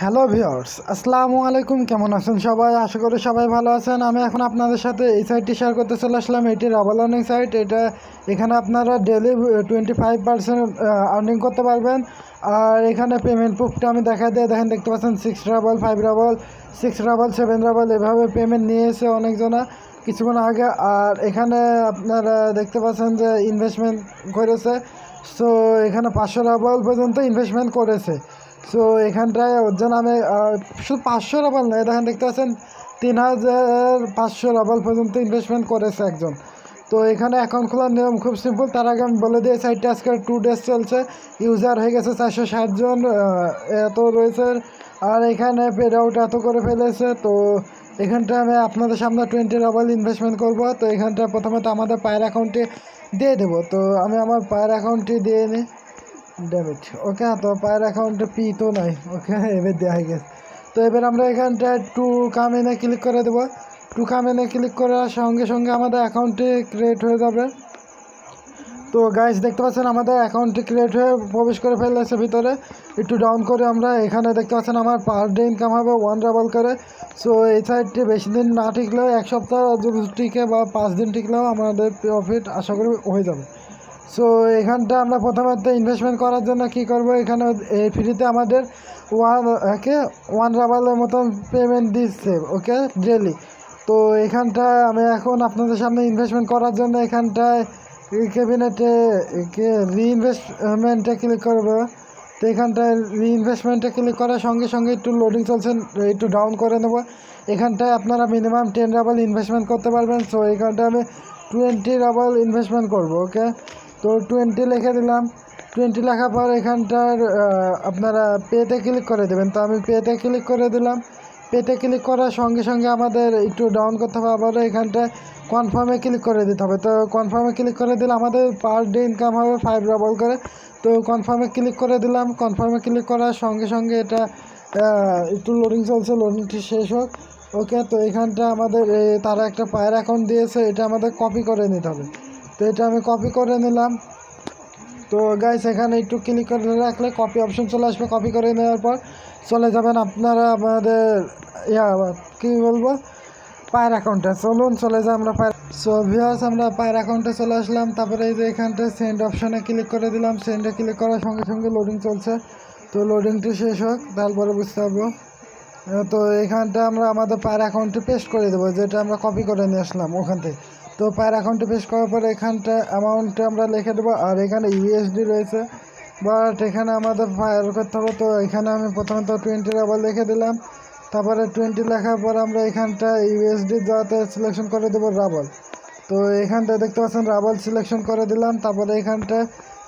Hello viewers, আসসালামু আলাইকুম। কেমন আছেন সবাই? আশা করি সবাই ভালো আছেন। আমি এখন আপনাদের সাথে এই সাইটটি শেয়ার করতে চলে আসলাম। এটি রাবাল আর্নিং সাইট। এখানে আপনারা ডেলি 25% আর্নিং করতে পারবেন। আর এখানে পেমেন্ট প্রুফটা আমি দেখা দিয়ে দেখেন, দেখতে পাচ্ছেন 6 রাবল, 5 রাবল, 6 রাবল, 7 রাবল এভাবে পেমেন্ট নিয়েছে অনেকজনা কিছুক্ষণ আগে। আর এখানে আপনারা দেখতে পাচ্ছেন যে ইনভেস্টমেন্ট করেছে। সো এখানে 500 রাবল পর্যন্ত ইনভেস্টমেন্ট করেছে। সো এখানটায় ওর জন্য আমি শুধু 500 রাবল নয়, দেখেন দেখতে পাচ্ছেন 3500 রাবল পর্যন্ত ইনভেস্টমেন্ট করেছে একজন। তো এখানে অ্যাকাউন্ট খোলার নিয়ম খুব সিম্পল। তার আগে আমি বলে দিই, সাইটটা আজকে 2 ডেজ চলছে। ইউজার হয়ে গেছে 460 জন এত রয়েছে। আর এখানে পেড আউট এত করে ফেলেছে। তো এখানটা আমি আপনাদের সামনে 20 রাবল ইনভেস্টমেন্ট করব। তো এখানটা প্রথমে তো আমাদের পায়ের অ্যাকাউন্টে দিয়ে দেবো। তো আমি আমার পায়ের অ্যাকাউন্টটি দিয়ে নিই। ডেবিট, ওকে। তো পায়ের অ্যাকাউন্টে পি তো নাই, ওকে, এবার দেওয়া হয়ে গেছে। তো এবার আমরা এখানটায় টু কামিনে ক্লিক করে দেবো। টু কামিনে ক্লিক করার সঙ্গে সঙ্গে আমাদের অ্যাকাউন্টটি ক্রিয়েট হয়ে যাবে। তো গাইস দেখতে পাচ্ছেন আমাদের অ্যাকাউন্টটি ক্রিয়েট হয়ে প্রবেশ করে ফেলেছে ভিতরে। একটু ডাউন করে আমরা এখানে দেখতে পাচ্ছেন আমার পার ডে ইনকাম হবে 1 রাবল করে। সো এই সাইডটি বেশি দিন না টিকলেও, 1 সপ্তাহ যদি টিকে বা 5 দিন টিকলেও আমাদের প্রফিট আশা করি হয়ে যাবে। সো এখানটা আমরা প্রথমত ইনভেস্টমেন্ট করার জন্য কি করব, এখানে এই ফ্রিতে আমাদের 1 রাবালের মতন পেমেন্ট দিচ্ছে, ওকে, ডেলি। তো এখানটায় আমি এখন আপনাদের সামনে ইনভেস্টমেন্ট করার জন্য এখানটায় ক্যাবিনেটে রিইনভেস্টমেন্টে ক্লিক করবো। তো এখানটায় রিইনভেস্টমেন্টে ক্লিক করার সঙ্গে সঙ্গে একটু লোডিং চলছে, একটু ডাউন করে নেব। এখানটায় আপনারা মিনিমাম 10 রাবল ইনভেস্টমেন্ট করতে পারবেন। সো এখানটায় আমি 20 রাবল ইনভেস্টমেন্ট করব, ওকে। তো 20 লিখে দিলাম। 20 লেখার পর এখানটার আপনারা পেতে ক্লিক করে দেবেন। তো আমি পেতে ক্লিক করে দিলাম। পেতে ক্লিক করার সঙ্গে সঙ্গে আমাদের একটু ডাউন করতে হবে, আবারও এখানটায় কনফার্মে ক্লিক করে দিতে হবে। তো কনফার্মে ক্লিক করে দিলে আমাদের পার ডে ইনকাম হবে 5 রাবল করে। তো কনফার্মে ক্লিক করে দিলাম। কনফার্মে ক্লিক করার সঙ্গে সঙ্গে এটা একটু লোডিং চলছে, লোডিংটি শেষ হোক, ওকে। তো এখানটা আমাদের তারা একটা পায়ের অ্যাকাউন্ট দিয়েছে, এটা আমাদের কপি করে নিতে হবে। তো এটা আমি কপি করে নিলাম। তো গাইস এখানে একটু ক্লিক করে রাখলে কপি অপশন চলে আসবে। কপি করে নেওয়ার পর চলে যাবেন আপনারা আমাদের কী বলবো, পায়ের অ্যাকাউন্টে। চলুন চলে যাই আমরা পায়ের। সো ভিউয়ার্স, আমরা পায়ের অ্যাকাউন্টে চলে আসলাম। তারপরে এই যে এখানটা সেন্ড অপশানে ক্লিক করে দিলাম। সেন্ডে ক্লিক করার সঙ্গে সঙ্গে লোডিং চলছে। তো লোডিংটি শেষ হোক, তারপরে বুঝতে পারবো। তো এখানটা আমরা আমাদের পায়ের অ্যাকাউন্টে পেস্ট করে দেবো, যেটা আমরা কপি করে নিয়ে আসলাম ওখান থেকে। তো পায়ের অ্যাকাউন্টে পেস্ট করার পরে এখানটা অ্যামাউন্টটা আমরা লিখে দেবো। আর এখানে ইউএসডি রয়েছে, বাট এখানে আমাদের ফায়ার করতে হবে। তো এখানে আমি প্রথমত 20 রাবল লিখে দিলাম। তারপরে 20 লেখার পর আমরা এখানটা ইউএসডি যাতে সিলেকশন করে দেবো রাবল। তো এখানটা দেখতে পাচ্ছেন রাবল সিলেকশন করে দিলাম। তারপরে এখানটা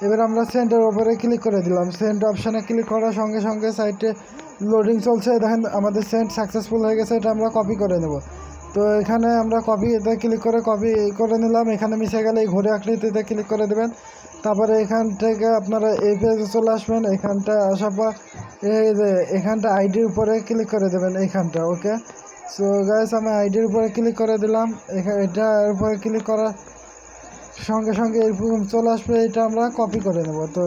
এবার আমরা সেন্টের ওপরে ক্লিক করে দিলাম। সেন্ট অপশানে ক্লিক করার সঙ্গে সঙ্গে সাইটে লোডিং চলছে। দেখেন আমাদের সেন্ট সাকসেসফুল হয়ে গেছে। এটা আমরা কপি করে নেব। তো এখানে আমরা কপিতে ক্লিক করে কপি করে নিলাম। এখানে মিশে গেলে এই ঘুরে আকৃতিতে ক্লিক করে দেবেন। তারপরে এখান থেকে আপনারা এই পেজে চলে আসবেন। এখানটা আসার পর এই যে এখানটা আইডির উপরে ক্লিক করে দেবেন এইখানটা, ওকে। সো গাইস আমি আইডির উপরে ক্লিক করে দিলাম। এটার উপরে ক্লিক করার সঙ্গে সঙ্গে এরকম চলে আসবে। এটা আমরা কপি করে নেব। তো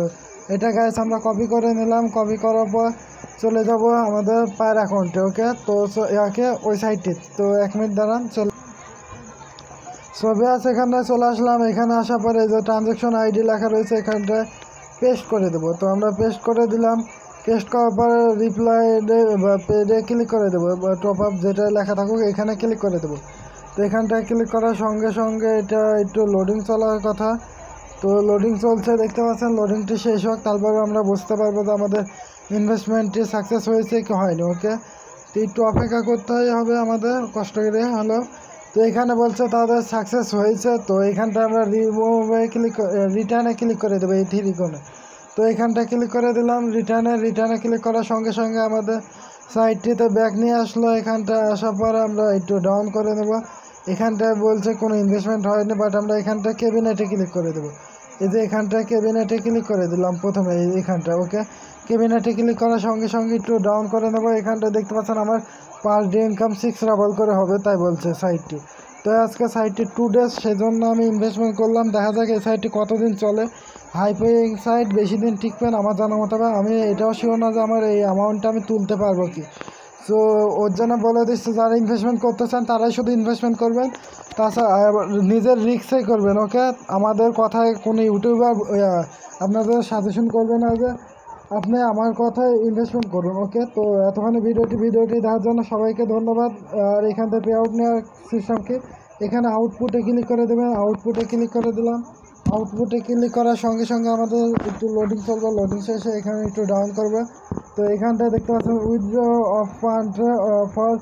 এটা গাইস আমরা কপি করে নিলাম। কপি করার পর চলে যাব আমাদের পায়ের অ্যাকাউন্টে, ওকে। তো ইয়াকে ওই সাইটটি, তো 1 মিনিট দাঁড়ান, ছবি আছে। এখানে চলে আসলাম। এখানে আসার পরে যে ট্রানজ্যাকশন আইডি লেখা রয়েছে এখানটায় পেস্ট করে দেবো। তো আমরা পেস্ট করে দিলাম। পেস্ট করার পরে রিপ্লাই বা পেডে ক্লিক করে দেবো, বা টপ আপ যেটা লেখা থাকুক এখানে ক্লিক করে দেবো। তো এখানটায় ক্লিক করার সঙ্গে সঙ্গে এটা একটু লোডিং চলার কথা। তো লোডিং চলছে, দেখতে পাচ্ছেন। লোডিংটি শেষ হোক, তারপরে আমরা বুঝতে পারবো যে আমাদের ইনভেস্টমেন্টটি সাকসেস হয়েছে কি হয়নি, ওকে। তো একটু অপেক্ষা করতে হবে আমাদের কষ্ট করে, হলো। তো এখানে বলছে তাদের সাকসেস হয়েছে। তো এখানটা আমরা রিটার্নে ক্লিক করে দেবো এই 3 কোণে। তো এখানটা ক্লিক করে দিলাম রিটার্নে ক্লিক করার সঙ্গে সঙ্গে আমাদের সাইটটিতে ব্যাক নিয়ে আসলো। এখানটা আসার পর আমরা একটু ডাউন করে নেব। এখানটায় বলছে কোনো ইনভেস্টমেন্ট হয়নি, বাট আমরা এখানটা ক্যাবিনেটে ক্লিক করে দেবো। এই যে এখানটা ক্যাবিনেটে ক্লিক করে দিলাম প্রথমে এখানটা, ওকে। ক্যাবিনেটে ক্লিক করার সঙ্গে সঙ্গে একটু ডাউন করে নেবো। এখানটা দেখতে পাচ্ছেন আমার পার ডে ইনকাম 6 রাবল করে হবে, তাই বলছে সাইটটি। তো আজকে সাইটটি 2 ডেজ, সেজন্য আমি ইনভেস্টমেন্ট করলাম। দেখা যাক এই সাইটটি কতদিন চলে। হাই পেইং সাইট বেশি দিন টিকবে না আমার জানা মতো। আমি এটাও শিওর না যে আমার এই অ্যামাউন্টটা আমি তুলতে পারবো কি। সো ওর জন্য বলে দিচ্ছি, যারা ইনভেস্টমেন্ট করতে চান তারাই শুধু ইনভেস্টমেন্ট করবেন, তাছাড়া নিজের রিস্কেই করবেন। ওকে, আমাদের কথায় কোনো ইউটিউবার আপনাদের সাজেশন করবে না যে আপনি আমার কথায় ইনভেস্টমেন্ট করুন। ওকে, তো এতক্ষণ ভিডিওটি দেখার জন্য সবাইকে ধন্যবাদ। আর এখান থেকে পে আউট নেওয়ার সিস্টেমকে এখানে আউটপুটে ক্লিক করে দেবেন। আউটপুটে ক্লিক করে দিলাম। আউটপুটে ক্লিক করার সঙ্গে সঙ্গে আমাদের একটু লোডিং চলবে। লোডিং শেষে এখানে একটু ডাউন করবে। তো এখানটায় দেখতে পাচ্ছেন withdraw of fund for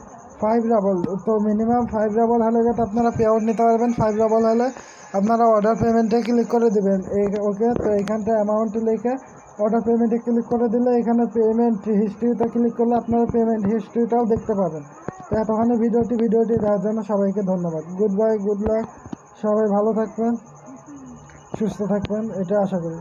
5 rubble. তো মিনিমাম 5 রাবল হলে যাতে আপনারা পে আউট নিতে পারবেন। 5 রাবল হলে আপনারা অর্ডার পেমেন্টে ক্লিক করে দেবেন। ওকে, তো এখানটায় অ্যামাউন্ট লিখে অর্ডার পেমেন্টে ক্লিক করে দিলে এখানে পেমেন্ট হিস্ট্রিতে ক্লিক করলে আপনারা পেমেন্ট হিস্ট্রিটাও দেখতে পাবেন। তো এতক্ষণ ভিডিওটি দেখার জন্য সবাইকে ধন্যবাদ। গুড বাই, গুড লাক, সবাই ভালো থাকবেন, সুস্থ থাকবেন, এটা আশা করি।